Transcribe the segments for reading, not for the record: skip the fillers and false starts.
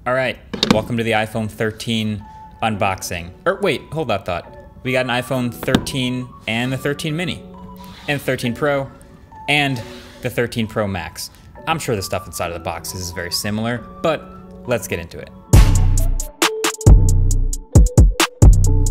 All right, welcome to the iPhone 13 unboxing. Or wait, hold that thought. We got an iPhone 13 and the 13 mini, and 13 Pro, and the 13 Pro Max. I'm sure the stuff inside of the box is very similar, but let's get into it.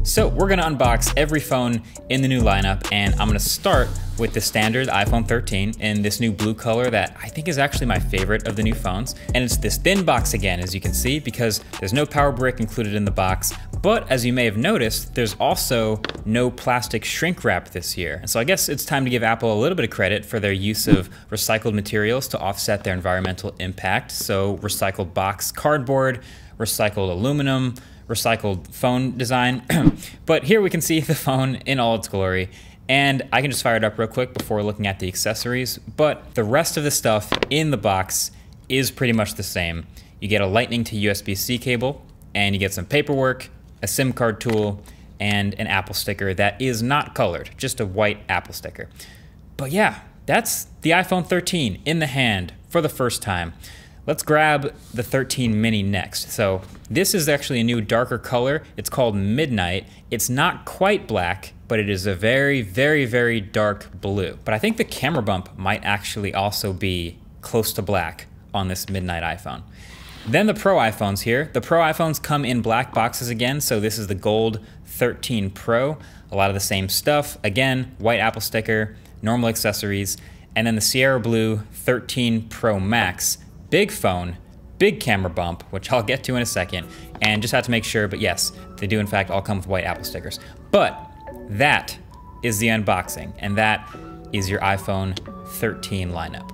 So we're gonna unbox every phone in the new lineup, and I'm gonna start with the standard iPhone 13 in this new blue color that I think is actually my favorite of the new phones. And it's this thin box again, as you can see, because there's no power brick included in the box. But as you may have noticed, there's also no plastic shrink wrap this year. And so I guess it's time to give Apple a little bit of credit for their use of recycled materials to offset their environmental impact. So recycled box cardboard, recycled aluminum, recycled phone design. But here we can see the phone in all its glory. And I can just fire it up real quick before looking at the accessories. But the rest of the stuff in the box is pretty much the same. You get a Lightning to USB-C cable, and you get some paperwork, a SIM card tool, and an Apple sticker that is not colored, just a white Apple sticker. But yeah, that's the iPhone 13 in the hand for the first time. Let's grab the 13 mini next. So this is actually a new darker color. It's called Midnight. It's not quite black, but it is a very, very, very dark blue. But I think the camera bump might actually also be close to black on this Midnight iPhone. Then the Pro iPhones here. The Pro iPhones come in black boxes again. So this is the gold 13 Pro. A lot of the same stuff. Again, white Apple sticker, normal accessories. And then the Sierra Blue 13 Pro Max. Big phone, big camera bump, which I'll get to in a second, and just have to make sure, but yes, they do in fact all come with white Apple stickers. But that is the unboxing, and that is your iPhone 13 lineup.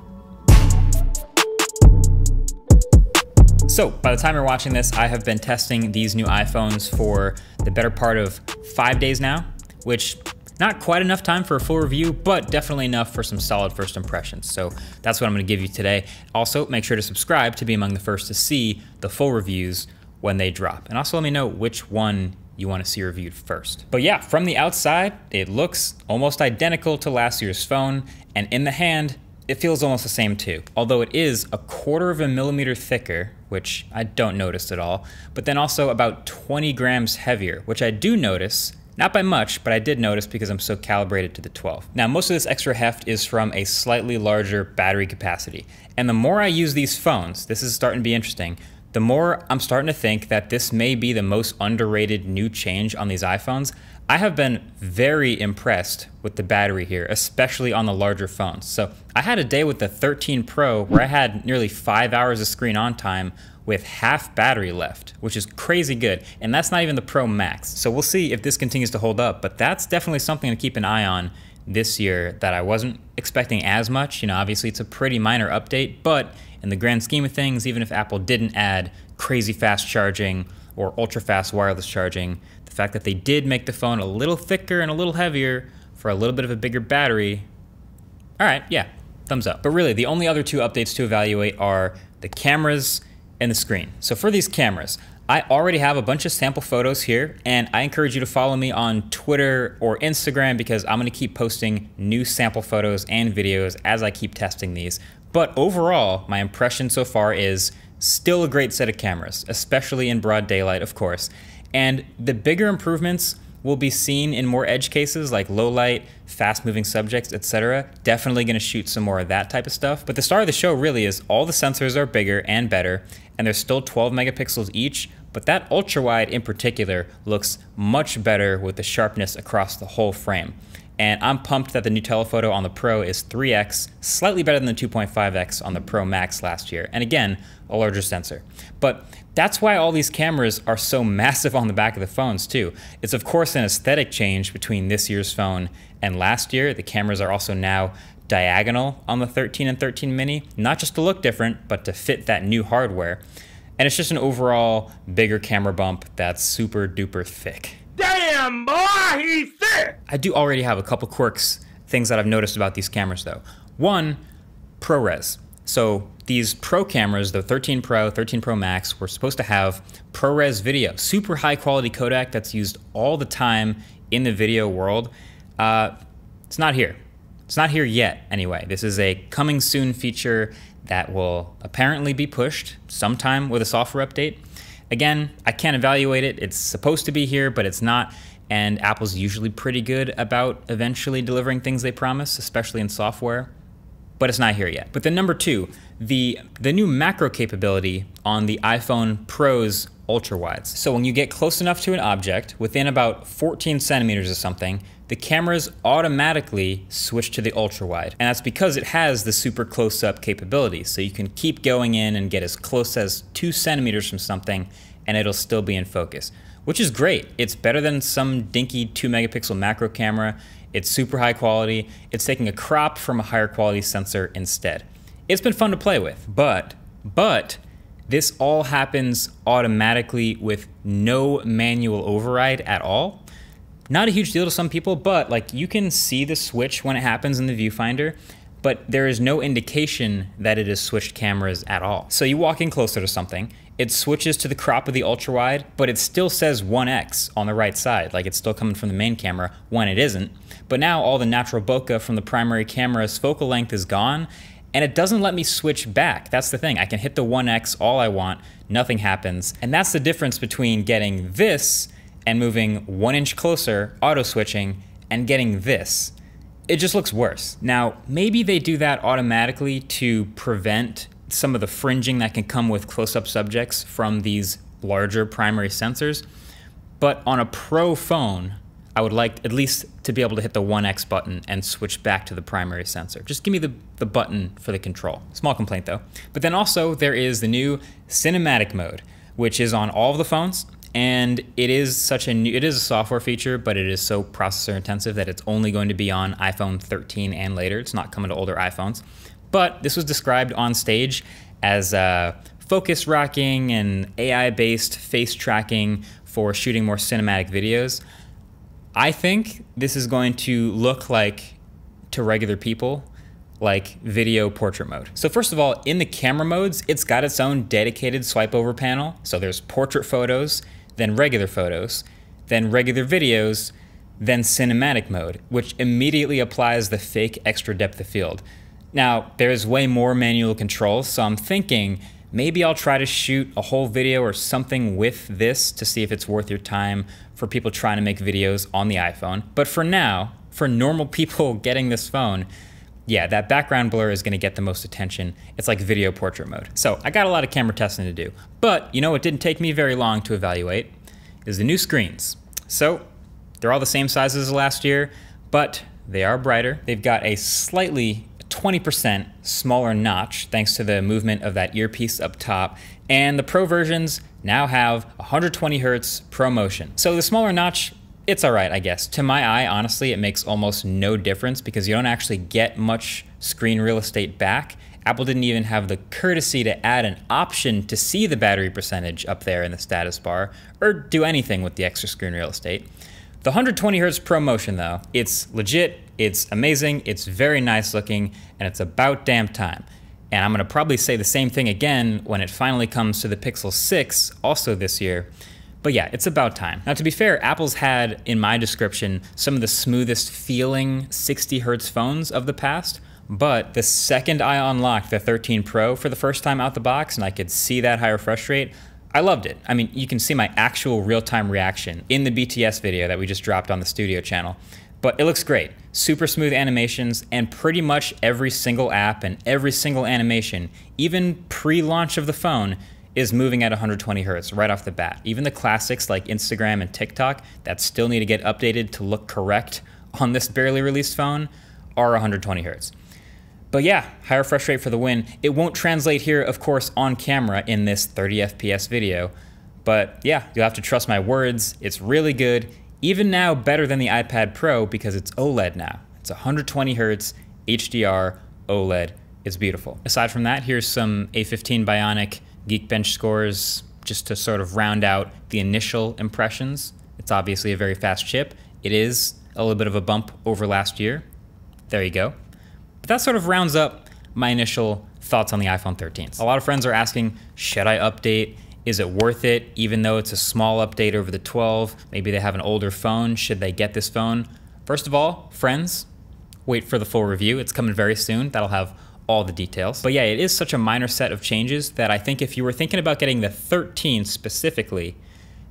So by the time you're watching this, I have been testing these new iPhones for the better part of 5 days now, which not quite enough time for a full review, but definitely enough for some solid first impressions. So that's what I'm gonna give you today. Also, make sure to subscribe to be among the first to see the full reviews when they drop. And also let me know which one you wanna see reviewed first. But yeah, from the outside, it looks almost identical to last year's phone, and in the hand, it feels almost the same too. Although it is a 1/4 millimeter thicker, which I don't notice at all, but then also about 20 grams heavier, which I do notice. Not by much, but I did notice because I'm so calibrated to the 12. Now, most of this extra heft is from a slightly larger battery capacity. And the more I use these phones, this is starting to be interesting, the more I'm starting to think that this may be the most underrated new change on these iPhones. I have been very impressed with the battery here, especially on the larger phones. So I had a day with the 13 Pro where I had nearly 5 hours of screen on time with half battery left, which is crazy good. And that's not even the Pro Max. So we'll see if this continues to hold up, but that's definitely something to keep an eye on this year that I wasn't expecting as much. You know, obviously it's a pretty minor update, but in the grand scheme of things, even if Apple didn't add crazy fast charging or ultra fast wireless charging, the fact that they did make the phone a little thicker and a little heavier for a little bit of a bigger battery, all right, yeah, thumbs up. But really, the only other two updates to evaluate are the cameras and the screen. So for these cameras, I already have a bunch of sample photos here, and I encourage you to follow me on Twitter or Instagram because I'm gonna keep posting new sample photos and videos as I keep testing these. But overall, my impression so far is still a great set of cameras, especially in broad daylight, of course. And the bigger improvements will be seen in more edge cases like low light, fast moving subjects, etc. Definitely gonna shoot some more of that type of stuff. But the star of the show really is all the sensors are bigger and better, and they're still 12 megapixels each, but that ultra wide in particular looks much better with the sharpness across the whole frame. And I'm pumped that the new telephoto on the Pro is 3x, slightly better than the 2.5x on the Pro Max last year. And again, a larger sensor. But that's why all these cameras are so massive on the back of the phones too. It's of course an aesthetic change between this year's phone and last year. The cameras are also now diagonal on the 13 and 13 mini, not just to look different, but to fit that new hardware. And it's just an overall bigger camera bump that's super duper thick. Damn, boy, he's thick! I do already have a couple quirks, things that I've noticed about these cameras though. One, ProRes. So these Pro cameras, the 13 Pro, 13 Pro Max, were supposed to have ProRes video, super high quality codec that's used all the time in the video world. It's not here. It's not here yet, anyway. This is a coming soon feature that will apparently be pushed sometime with a software update. Again, I can't evaluate it. It's supposed to be here, but it's not. And Apple's usually pretty good about eventually delivering things they promise, especially in software, but it's not here yet. But then number 2, the new macro capability on the iPhone Pro's ultra wides. So when you get close enough to an object, within about 14 centimeters or something, the cameras automatically switch to the ultra wide. And that's because it has the super close up capability. So you can keep going in and get as close as 2 centimeters from something and it'll still be in focus, which is great. It's better than some dinky 2 megapixel macro camera. It's super high quality. It's taking a crop from a higher quality sensor instead. It's been fun to play with, but this all happens automatically with no manual override at all. Not a huge deal to some people, but like you can see the switch when it happens in the viewfinder, but there is no indication that it has switched cameras at all. So you walk in closer to something, it switches to the crop of the ultra wide, but it still says 1x on the right side, like it's still coming from the main camera when it isn't. But now all the natural bokeh from the primary camera's focal length is gone, and it doesn't let me switch back. That's the thing. I can hit the 1x all I want, nothing happens. And that's the difference between getting this and moving 1 inch closer, auto switching, and getting this. It just looks worse. Now, maybe they do that automatically to prevent some of the fringing that can come with close-up subjects from these larger primary sensors. But on a Pro phone, I would like at least to be able to hit the 1x button and switch back to the primary sensor. Just give me the button for the control. Small complaint though. But then also there is the new cinematic mode, which is on all of the phones. And it is a software feature, but it is so processor intensive that it's only going to be on iPhone 13 and later. It's not coming to older iPhones. But this was described on stage as focus rocking and AI-based face tracking for shooting more cinematic videos. I think this is going to look like, to regular people, like video portrait mode. So first of all, in the camera modes, it's got its own dedicated swipe over panel. So there's portrait photos, then regular photos, then regular videos, then cinematic mode, which immediately applies the fake extra depth of field. Now, there's way more manual controls, so I'm thinking maybe I'll try to shoot a whole video or something with this to see if it's worth your time for people trying to make videos on the iPhone. But for now, for normal people getting this phone, yeah, that background blur is gonna get the most attention. It's like video portrait mode. So I got a lot of camera testing to do. But you know what didn't take me very long to evaluate is the new screens. So they're all the same size as last year, but they are brighter. They've got a slightly 20% smaller notch thanks to the movement of that earpiece up top. And the Pro versions now have 120 Hertz ProMotion. So the smaller notch, it's all right, I guess. To my eye, honestly, it makes almost no difference because you don't actually get much screen real estate back. Apple didn't even have the courtesy to add an option to see the battery percentage up there in the status bar or do anything with the extra screen real estate. The 120 Hertz ProMotion though, it's legit, it's amazing, it's very nice looking, and it's about damn time. And I'm gonna probably say the same thing again when it finally comes to the Pixel 6, also this year. But yeah, it's about time. Now to be fair, Apple's had, in my description, some of the smoothest feeling 60 Hertz phones of the past, but the second I unlocked the 13 Pro for the first time out the box and I could see that high refresh rate, I loved it. I mean, you can see my actual real-time reaction in the BTS video that we just dropped on the studio channel. But it looks great. Super smooth animations, and pretty much every single app and every single animation, even pre-launch of the phone, is moving at 120 Hertz right off the bat. Even the classics like Instagram and TikTok that still need to get updated to look correct on this barely released phone are 120 Hertz. But yeah, high refresh rate for the win. It won't translate here, of course, on camera in this 30 FPS video. But yeah, you'll have to trust my words. It's really good. Even now, better than the iPad Pro because it's OLED now. It's 120 Hertz, HDR, OLED. It's beautiful. Aside from that, here's some A15 Bionic Geekbench scores just to sort of round out the initial impressions. It's obviously a very fast chip. It is a little bit of a bump over last year. There you go. But that sort of rounds up my initial thoughts on the iPhone 13s. A lot of friends are asking, should I update? Is it worth it? Even though it's a small update over the 12, maybe they have an older phone, should they get this phone? First of all, friends, wait for the full review. It's coming very soon. That'll have all the details. But yeah, it is such a minor set of changes that I think if you were thinking about getting the 13 specifically,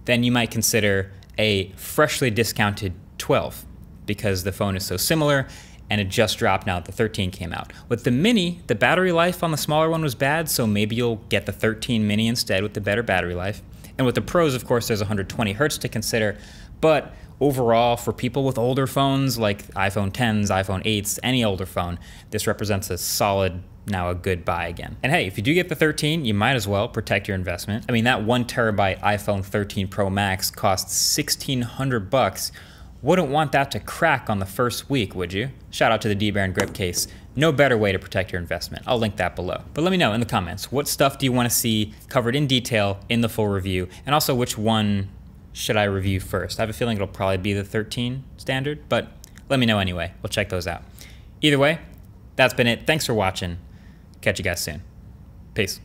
then you might consider a freshly discounted 12 because the phone is so similar and it just dropped now that the 13 came out. With the mini, the battery life on the smaller one was bad, so maybe you'll get the 13 mini instead with the better battery life. And with the Pros, of course, there's 120 hertz to consider, but overall, for people with older phones like iPhone 10s, iPhone 8s, any older phone, this represents a solid, now a good buy again. And hey, if you do get the 13, you might as well protect your investment. I mean, that 1 terabyte iPhone 13 Pro Max costs $1,600. Wouldn't want that to crack on the first week, would you? Shout out to the D-Baron grip case. No better way to protect your investment. I'll link that below. But let me know in the comments, what stuff do you want to see covered in detail in the full review? And also, which one should I review first? I have a feeling it'll probably be the 13 standard, but let me know anyway. We'll check those out. Either way, that's been it. Thanks for watching. Catch you guys soon. Peace.